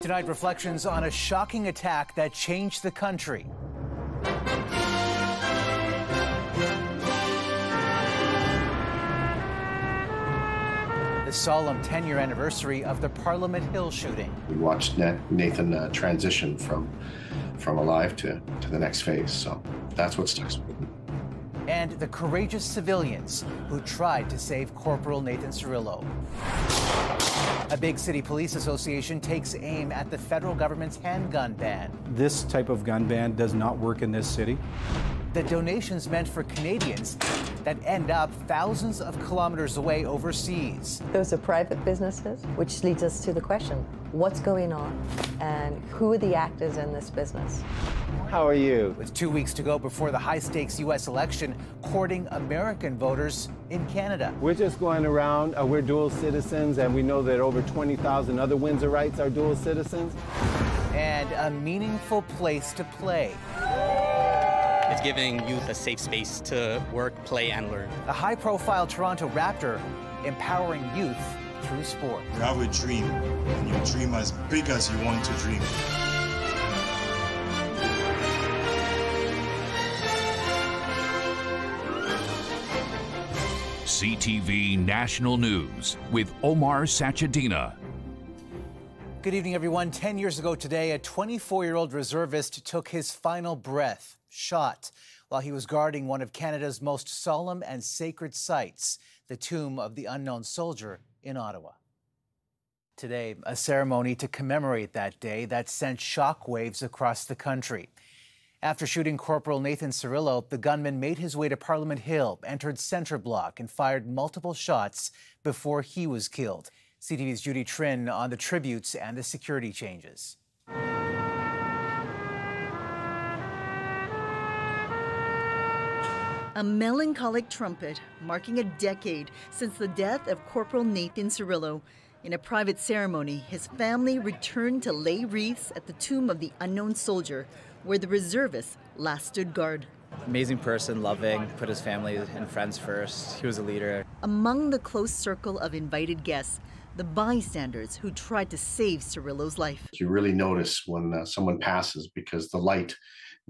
Tonight, reflections on a shocking attack that changed the country. The solemn 10-year anniversary of the Parliament Hill shooting. We watched Nathan transition from alive to the next phase, so that's what sticks with me. And the courageous civilians who tried to save Corporal Nathan Cirillo. A big city police association takes aim at the federal government's handgun ban. This type of gun ban does not work in this city. The donations meant for Canadians that end up thousands of kilometers away overseas. Those are private businesses, which leads us to the question, what's going on and who are the actors in this business? How are you? With 2 weeks to go before the high-stakes U.S. election, courting American voters in Canada. We're just going around, we're dual citizens, and we know that over 20,000 other Windsor Rights are dual citizens. And a meaningful place to play. It's giving youth a safe space to work, play, and learn. A high-profile Toronto Raptor empowering youth through sport. You have a dream, and you dream as big as you want to dream. CTV National News with Omar Sachedina. Good evening, everyone. 10 years ago today, a 24-year-old reservist took his final breath, shot, while he was guarding one of Canada's most solemn and sacred sites, the tomb of the unknown soldier in Ottawa. Today, a ceremony to commemorate that day that sent shockwaves across the country. After shooting Corporal Nathan Cirillo, the gunman made his way to Parliament Hill, entered Centre Block, and fired multiple shots before he was killed. CTV's Judy Trinh on the tributes and the security changes. A melancholic trumpet marking a decade since the death of Corporal Nathan Cirillo. In a private ceremony, his family returned to lay wreaths at the tomb of the unknown soldier, where the reservists last stood guard. Amazing person, loving, put his family and friends first. He was a leader. Among the close circle of invited guests, the bystanders who tried to save Cirillo's life. You really notice when someone passes because the light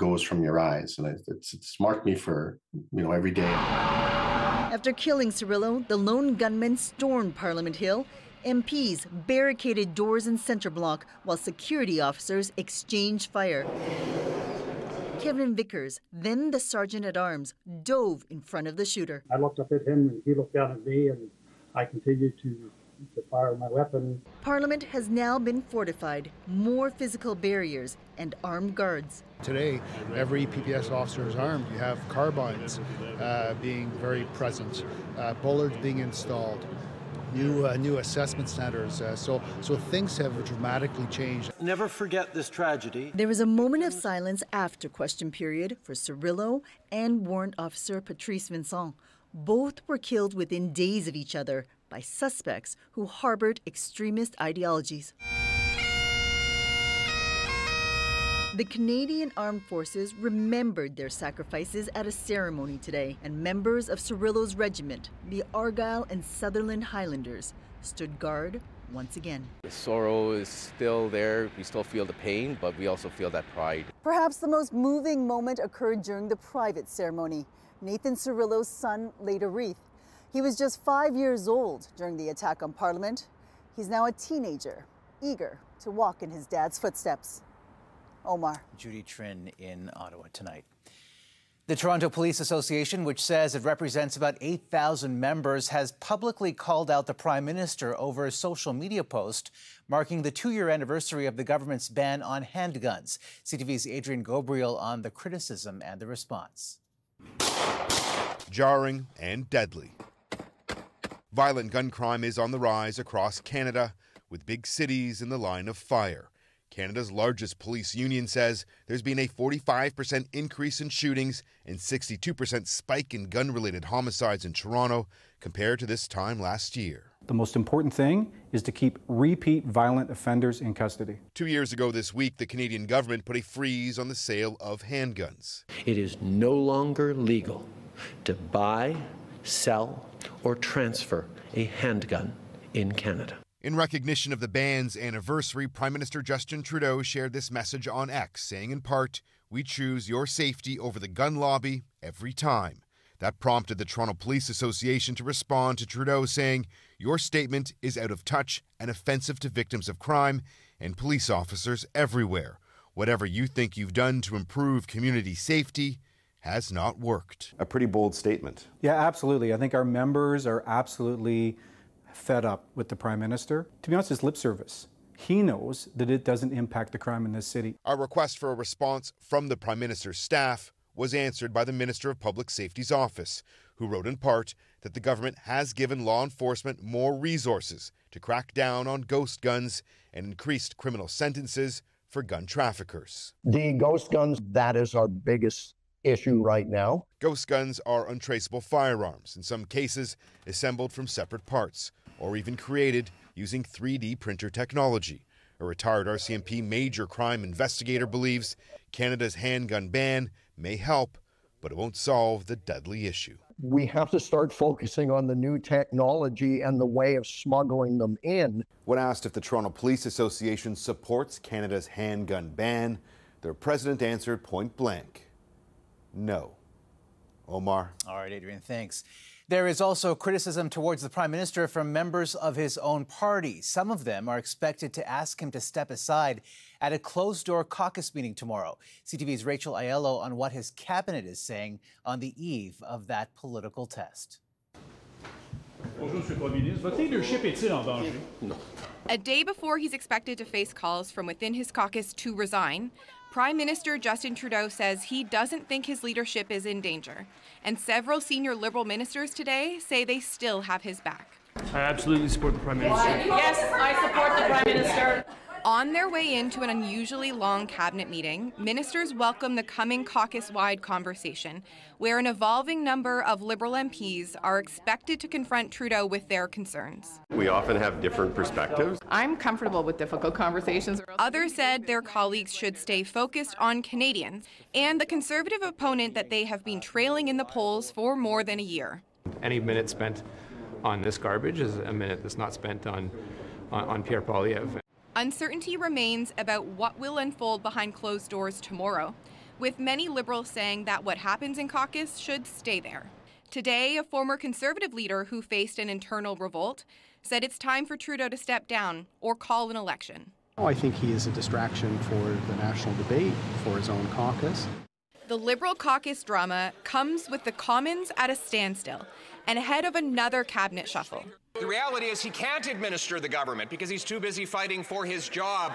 goes from your eyes, and it's marked me for every day. After killing Cirillo, the lone gunman stormed Parliament Hill. MPs barricaded doors in Centre Block while security officers exchanged fire. Kevin Vickers, then the sergeant-at-arms, dove in front of the shooter. I looked up at him and he looked down at me, and I continued to fire my weapon. Parliament has now been fortified, more physical barriers and armed guards. Today, every PPS officer is armed. You have carbines being very present, bollards being installed, new assessment centers. So things have dramatically changed. Never forget this tragedy. There was a moment of silence after question period for Cirillo and Warrant Officer Patrice Vincent. Both were killed within days of each other by suspects who harbored extremist ideologies. The Canadian Armed Forces remembered their sacrifices at a ceremony today, and members of Cirillo's regiment, the Argyll and Sutherland Highlanders, stood guard once again. The sorrow is still there. We still feel the pain, but we also feel that pride. Perhaps the most moving moment occurred during the private ceremony. Nathan Cirillo's son laid a wreath. He was just 5 years old during the attack on Parliament. He's now a teenager, eager to walk in his dad's footsteps. Omar. Judy Trinh in Ottawa tonight. The Toronto Police Association, which says it represents about 8,000 members, has publicly called out the Prime Minister over a social media post marking the 2-year anniversary of the government's ban on handguns. CTV's Adrian Gobriel on the criticism and the response. Jarring and deadly. Violent gun crime is on the rise across Canada, with big cities in the line of fire. Canada's largest police union says there's been a 45% increase in shootings and 62% spike in gun-related homicides in Toronto compared to this time last year. The most important thing is to keep repeat violent offenders in custody. 2 years ago this week, the Canadian government put a freeze on the sale of handguns. It is no longer legal to buy, sell, or transfer a handgun in Canada. In recognition of the ban's anniversary, Prime Minister Justin Trudeau shared this message on X, saying in part, "We choose your safety over the gun lobby every time." That prompted the Toronto Police Association to respond to Trudeau, saying, "Your statement is out of touch and offensive to victims of crime and police officers everywhere. Whatever you think you've done to improve community safety has not worked." A pretty bold statement. Yeah, absolutely. I think our members are absolutely fed up with the Prime Minister. To be honest, it's lip service. He knows that it doesn't impact the crime in this city. Our request for a response from the Prime Minister's staff was answered by the Minister of Public Safety's office, who wrote in part that the government has given law enforcement more resources to crack down on ghost guns and increased criminal sentences for gun traffickers. The ghost guns, that is our biggest issue right now. Ghost guns are untraceable firearms, in some cases assembled from separate parts, or even created using 3D printer technology. A retired RCMP major crime investigator believes Canada's handgun ban may help, but it won't solve the deadly issue. We have to start focusing on the new technology and the way of smuggling them in. When asked if the Toronto Police Association supports Canada's handgun ban, their president answered point blank, no. Omar. All right, Adrian, thanks. There is also criticism towards the Prime Minister from members of his own party. Some of them are expected to ask him to step aside at a closed-door caucus meeting tomorrow. CTV's Rachel Aiello on what his cabinet is saying on the eve of that political test. Bonjour, Monsieur le Premier ministre. Votre leadership est-il en danger? No. A day before he's expected to face calls from within his caucus to resign, Prime Minister Justin Trudeau says he doesn't think his leadership is in danger. And several senior Liberal ministers today say they still have his back. I absolutely support the Prime Minister. Yes, I support the Prime Minister. On their way into an unusually long cabinet meeting, ministers welcome the coming caucus-wide conversation, where an evolving number of Liberal MPs are expected to confront Trudeau with their concerns. We often have different perspectives. I'm comfortable with difficult conversations. Others said their colleagues should stay focused on Canadians and the Conservative opponent that they have been trailing in the polls for more than a year. Any minute spent on this garbage is a minute that's not spent on Pierre Poilievre. Uncertainty remains about what will unfold behind closed doors tomorrow, with many Liberals saying that what happens in caucus should stay there. Today, a former Conservative leader who faced an internal revolt said it's time for Trudeau to step down or call an election. I think he is a distraction for the national debate, for his own caucus. The Liberal caucus drama comes with the Commons at a standstill and ahead of another cabinet shuffle. The reality is he can't administer the government because he's too busy fighting for his job.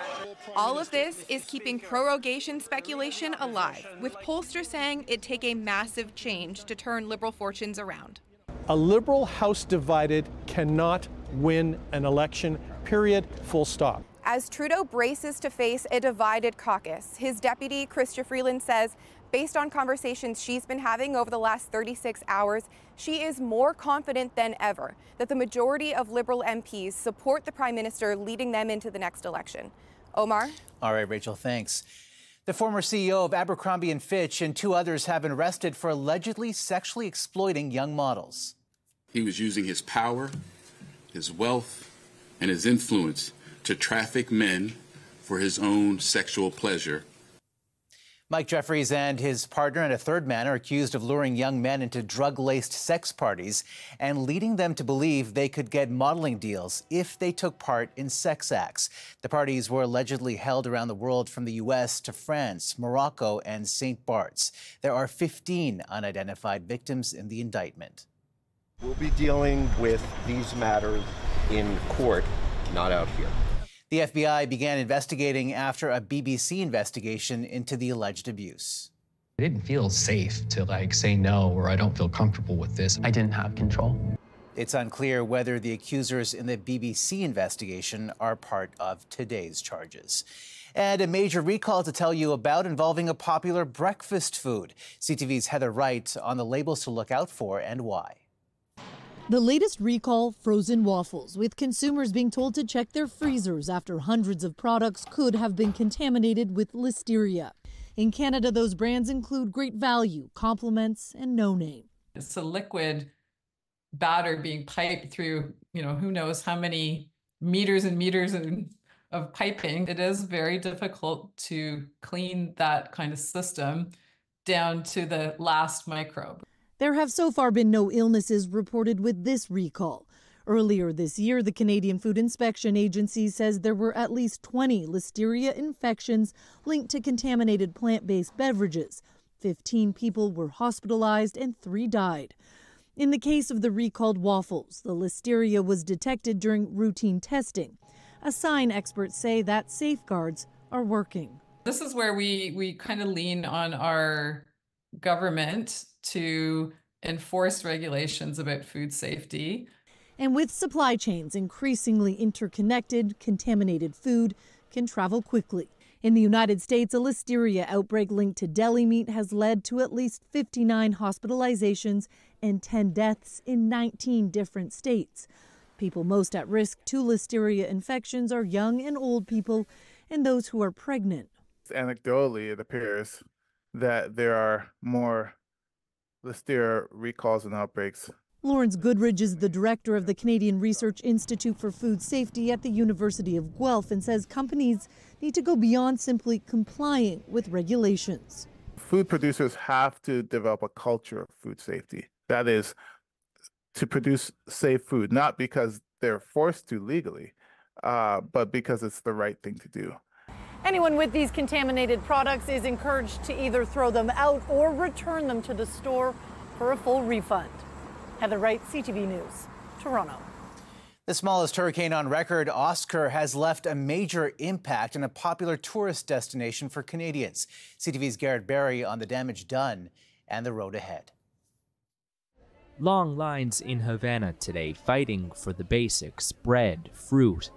All of this is keeping prorogation speculation alive, with pollsters saying it'd take a massive change to turn Liberal fortunes around. A Liberal House divided cannot win an election, period, full stop. As Trudeau braces to face a divided caucus, his deputy, Chrystia Freeland, says based on conversations she's been having over the last 36 hours, she is more confident than ever that the majority of Liberal MPs support the Prime Minister leading them into the next election. Omar? All right, Rachel, thanks. The former CEO of Abercrombie Fitch and 2 others have been arrested for allegedly sexually exploiting young models. He was using his power, his wealth, and his influence to traffic men for his own sexual pleasure. Mike Jeffries and his partner and a third man are accused of luring young men into drug-laced sex parties and leading them to believe they could get modeling deals if they took part in sex acts. The parties were allegedly held around the world from the U.S. to France, Morocco, and St. Bart's. There are 15 unidentified victims in the indictment. We'll be dealing with these matters in court, not out here. The FBI began investigating after a BBC investigation into the alleged abuse. I didn't feel safe to say no, or I don't feel comfortable with this. I didn't have control. It's unclear whether the accusers in the BBC investigation are part of today's charges. And a major recall to tell you about involving a popular breakfast food. CTV's Heather Wright on the labels to look out for and why. The latest recall, frozen waffles, with consumers being told to check their freezers after hundreds of products could have been contaminated with listeria. In Canada, those brands include Great Value, Compliments, and No Name. It's a liquid batter being piped through, who knows how many meters and meters of piping. It is very difficult to clean that kind of system down to the last microbe. There have so far been no illnesses reported with this recall. Earlier this year, the Canadian Food Inspection Agency says there were at least 20 listeria infections linked to contaminated plant-based beverages. 15 people were hospitalized and 3 died. In the case of the recalled waffles, the listeria was detected during routine testing, a sign experts say that safeguards are working. This is where we kind of lean on our government to enforce regulations about food safety. And with supply chains increasingly interconnected, contaminated food can travel quickly. In the United States, a listeria outbreak linked to deli meat has led to at least 59 hospitalizations and 10 deaths in 19 different states. People most at risk to listeria infections are young and old people and those who are pregnant. Anecdotally, it appears that there are more listeria recalls and outbreaks. Lawrence Goodridge is the director of the Canadian Research Institute for Food Safety at the University of Guelph and says companies need to go beyond simply complying with regulations. Food producers have to develop a culture of food safety. That is, to produce safe food, not because they're forced to legally, but because it's the right thing to do. Anyone with these contaminated products is encouraged to either throw them out or return them to the store for a full refund. Heather Wright, CTV News, Toronto. The smallest hurricane on record, Oscar, has left a major impact on a popular tourist destination for Canadians. CTV's Garrett Barry on the damage done and the road ahead. Long lines in Havana today fighting for the basics: bread, fruit.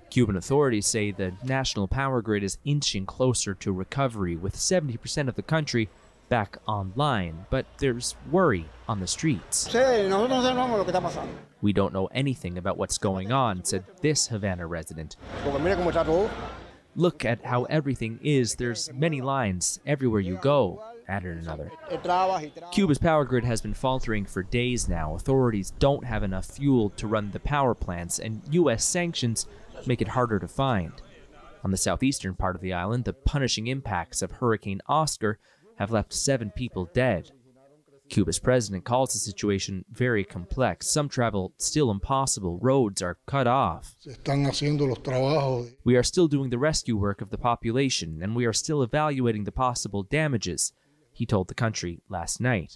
Cuban authorities say the national power grid is inching closer to recovery, with 70% of the country back online, but there's worry on the streets. We don't know anything about what's going on, said this Havana resident. Look at how everything is. There's many lines everywhere you go, added another. Cuba's power grid has been faltering for days now. Authorities don't have enough fuel to run the power plants, and U.S. sanctions make it harder to find. On the southeastern part of the island, the punishing impacts of Hurricane Oscar have left 7 people dead. Cuba's president calls the situation very complex. Some travel still impossible. Roads are cut off. We are still doing the rescue work of the population, and we are still evaluating the possible damages, he told the country last night.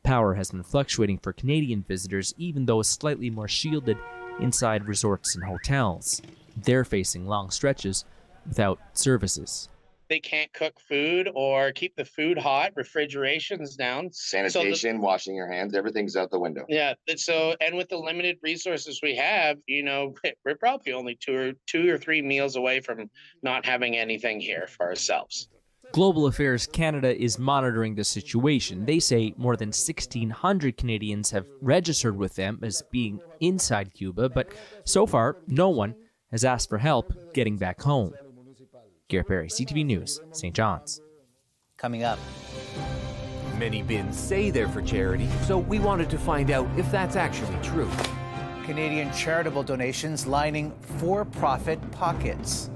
Power has been fluctuating for Canadian visitors, even though it's slightly more shielded inside resorts and hotels. They're facing long stretches without services. They can't cook food or keep the food hot, refrigeration's down. Sanitation, washing your hands, everything's out the window. Yeah, so, and with the limited resources we have, we're probably only two or three meals away from not having anything here for ourselves. Global Affairs Canada is monitoring the situation. They say more than 1,600 Canadians have registered with them as being inside Cuba, but so far, no one has asked for help getting back home. Garrett Barry, CTV News, St. John's. Coming up. Many bins say they're for charity, so we wanted to find out if that's actually true. Canadian charitable donations lining for-profit pockets.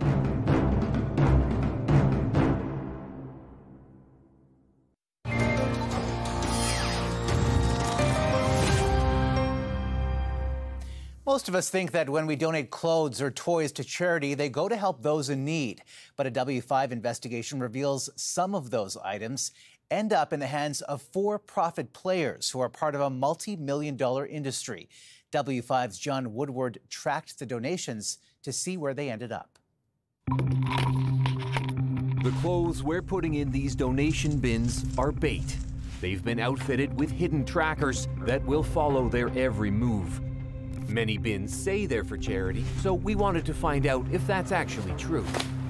Most of us think that when we donate clothes or toys to charity, they go to help those in need. But a W5 investigation reveals some of those items end up in the hands of for-profit players who are part of a multi-million-dollar industry. W5's John Woodward tracked the donations to see where they ended up. The clothes we're putting in these donation bins are bait. They've been outfitted with hidden trackers that will follow their every move. Many bins say they're for charity, so we wanted to find out if that's actually true.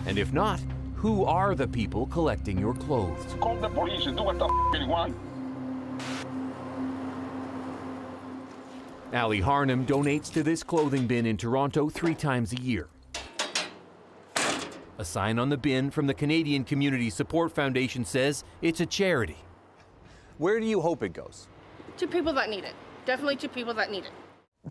And if not, who are the people collecting your clothes? Call the police and do what the f*** you want. Ali Harnham donates to this clothing bin in Toronto 3 times a year. A sign on the bin from the Canadian Community Support Foundation says it's a charity. Where do you hope it goes? To people that need it. Definitely to people that need it.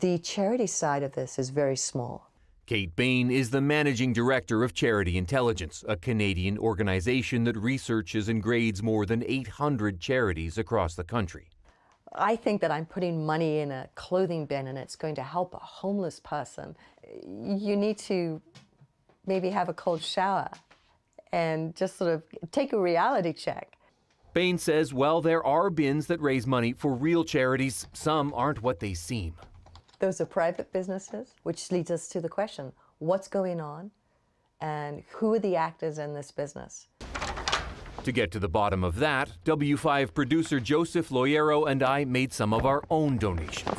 The charity side of this is very small. Kate Bain is the managing director of Charity Intelligence, a Canadian organization that researches and grades more than 800 charities across the country. I think that I'm putting money in a clothing bin and it's going to help a homeless person. You need to maybe have a cold shower and just sort of take a reality check. Bain says while there are bins that raise money for real charities, some aren't what they seem. Those are private businesses, which leads us to the question, what's going on and who are the actors in this business? To get to the bottom of that, W5 producer Joseph Loyero and I made some of our own donations.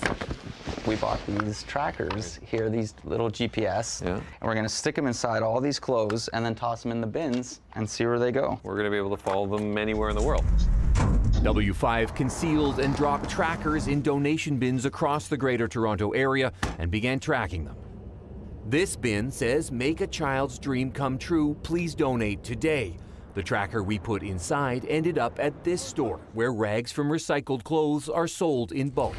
We bought these trackers here, these little GPS, and we're going to stick them inside all these clothes and then toss them in the bins and see where they go. We're going to be able to follow them anywhere in the world. W5 concealed and dropped trackers in donation bins across the Greater Toronto area and began tracking them. This bin says, "Make a child's dream come true, please donate today." The tracker we put inside ended up at this store, where rags from recycled clothes are sold in bulk.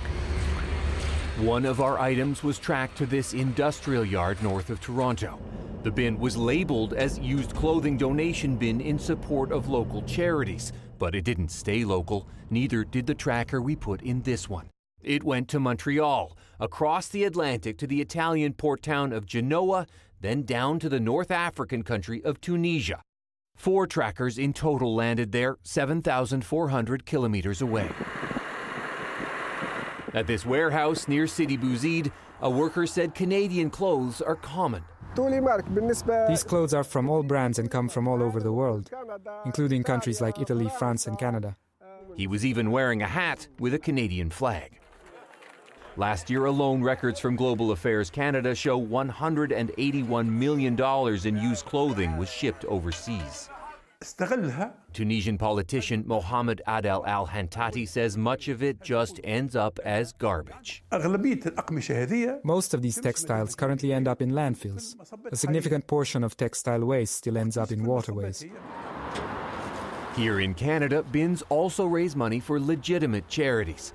One of our items was tracked to this industrial yard north of Toronto. The bin was labeled as used clothing donation bin in support of local charities, but it didn't stay local. Neither did the tracker we put in this one. It went to Montreal, across the Atlantic to the Italian port town of Genoa, then down to the North African country of Tunisia. 4 trackers in total landed there, 7,400 kilometers away. At this warehouse near Sidi Bouzid, a worker said Canadian clothes are common. These clothes are from all brands and come from all over the world, including countries like Italy, France, and Canada. He was even wearing a hat with a Canadian flag. Last year alone, records from Global Affairs Canada show $181 million in used clothing was shipped overseas. Tunisian politician Mohamed Adel Al-Hantati says much of it just ends up as garbage. Most of these textiles currently end up in landfills. A significant portion of textile waste still ends up in waterways. Here in Canada, bins also raise money for legitimate charities.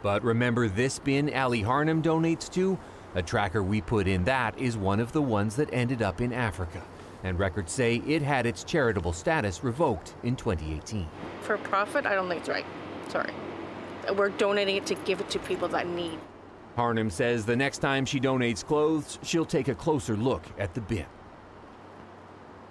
But remember this bin Ali Harnham donates to? A tracker we put in that is one of the ones that ended up in Africa. And records say it had its charitable status revoked in 2018. For profit, I don't think it's right. Sorry. We're donating it to give it to people that need. Harnham says the next time she donates clothes, she'll take a closer look at the bin.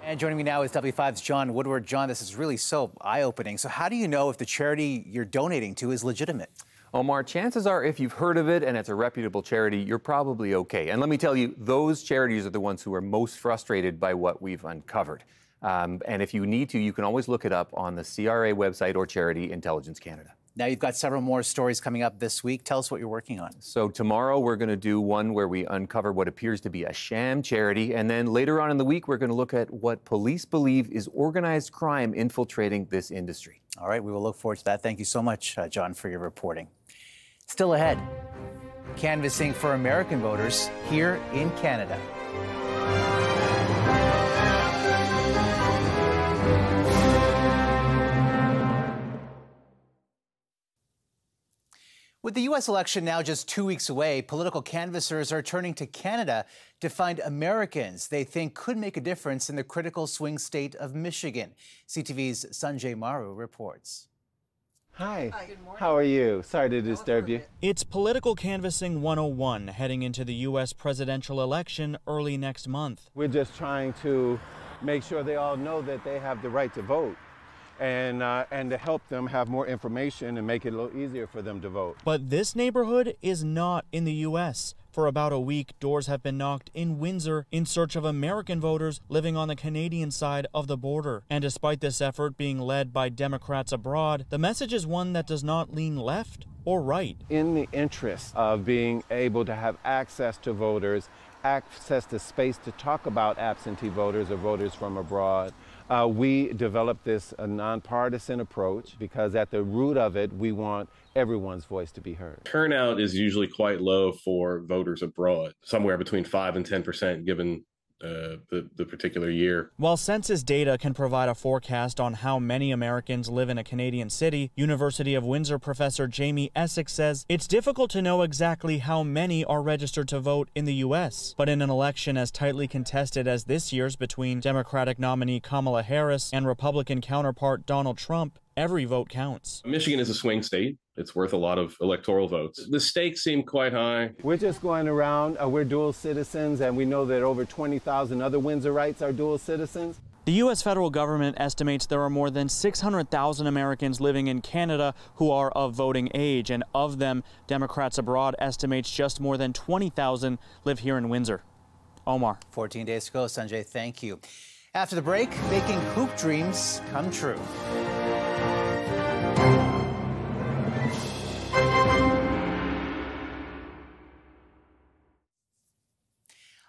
And joining me now is W5's John Woodward. John, this is really so eye-opening. So how do you know if the charity you're donating to is legitimate? Omar, chances are if you've heard of it and it's a reputable charity, you're probably okay. And let me tell you, those charities are the ones who are most frustrated by what we've uncovered. And if you need to, you can always look it up on the CRA website or Charity Intelligence Canada. Now, you've got several more stories coming up this week. Tell us what you're working on. So tomorrow we're going to do one where we uncover what appears to be a sham charity. And then later on in the week, we're going to look at what police believe is organized crime infiltrating this industry. All right, we will look forward to that. Thank you so much, John, for your reporting. Still ahead, canvassing for American voters here in Canada. With the U.S. election now just 2 weeks away, political canvassers are turning to Canada to find Americans they think could make a difference in the critical swing state of Michigan. CTV's Sanjay Maru reports. Hi, how are you? Sorry to disturb you. It's Political Canvassing 101 heading into the U.S. presidential election early next month. We're just trying to make sure they all know that they have the right to vote and to help them have more information and make it a little easier for them to vote. But this neighborhood is not in the U.S. For about a week, doors have been knocked in Windsor in search of American voters living on the Canadian side of the border. And despite this effort being led by Democrats abroad, the message is one that does not lean left or right. In the interest of being able to have access to voters, access to space to talk about absentee voters or voters from abroad, we developed this nonpartisan approach because at the root of it, we want everyone's voice to be heard. Turnout is usually quite low for voters abroad, somewhere between 5 and 10%, given the particular year. While census data can provide a forecast on how many Americans live in a Canadian city, University of Windsor professor Jamie Essex says it's difficult to know exactly how many are registered to vote in the U.S. But in an election as tightly contested as this year's between Democratic nominee Kamala Harris and Republican counterpart Donald Trump, every vote counts. Michigan is a swing state. It's worth a lot of electoral votes. The stakes seem quite high. We're just going around, we're dual citizens, and we know that over 20,000 other Windsorites are dual citizens. The U.S. federal government estimates there are more than 600,000 Americans living in Canada who are of voting age, and of them, Democrats Abroad estimates just more than 20,000 live here in Windsor. Omar. 14 days to go, Sanjay. Thank you. After the break, making hoop dreams come true.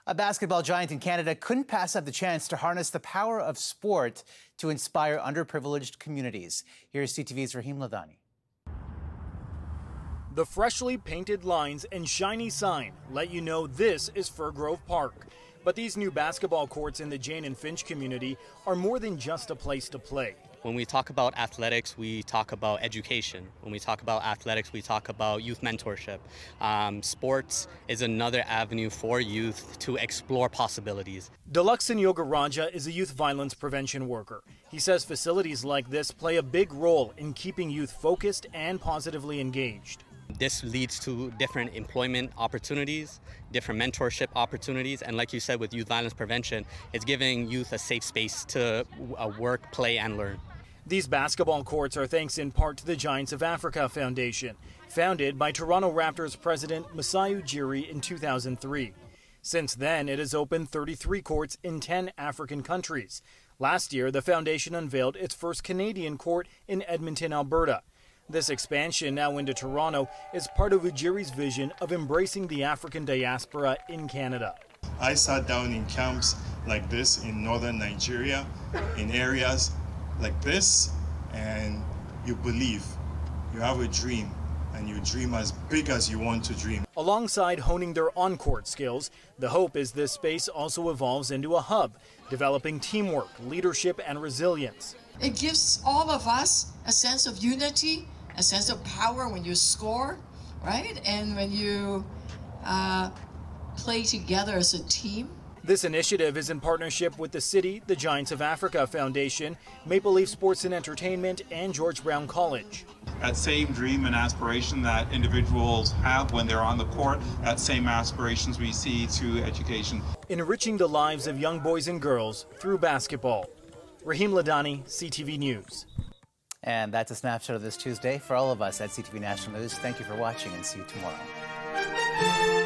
A basketball giant in Canada couldn't pass up the chance to harness the power of sport to inspire underprivileged communities. Here's CTV's Rahim Ladani. The freshly painted lines and shiny sign let you know this is Fir Grove Park. But these new basketball courts in the Jane and Finch community are more than just a place to play. When we talk about athletics, we talk about education. When we talk about athletics, we talk about youth mentorship. Sports is another avenue for youth to explore possibilities. Deluxon Yogaraja is a youth violence prevention worker. He says facilities like this play a big role in keeping youth focused and positively engaged. This leads to different employment opportunities, different mentorship opportunities, and like you said with youth violence prevention, it's giving youth a safe space to work, play, and learn. These basketball courts are thanks in part to the Giants of Africa Foundation, founded by Toronto Raptors president Masai Ujiri in 2003. Since then, it has opened 33 courts in 10 African countries. Last year, the foundation unveiled its first Canadian court in Edmonton, Alberta. This expansion now into Toronto is part of Ujiri's vision of embracing the African diaspora in Canada. I sat down in camps like this in northern Nigeria, in areas like this, and you believe, you have a dream, and you dream as big as you want to dream. Alongside honing their on-court skills, the hope is this space also evolves into a hub, developing teamwork, leadership, and resilience. It gives all of us a sense of unity, a sense of power when you score, right? And when you play together as a team. This initiative is in partnership with the city, the Giants of Africa Foundation, Maple Leaf Sports and Entertainment, and George Brown College. That same dream and aspiration that individuals have when they're on the court, that same aspirations we see through education. Enriching the lives of young boys and girls through basketball. Rahim Ladani, CTV News. And that's a snapshot of this Tuesday. For all of us at CTV National News, thank you for watching and see you tomorrow.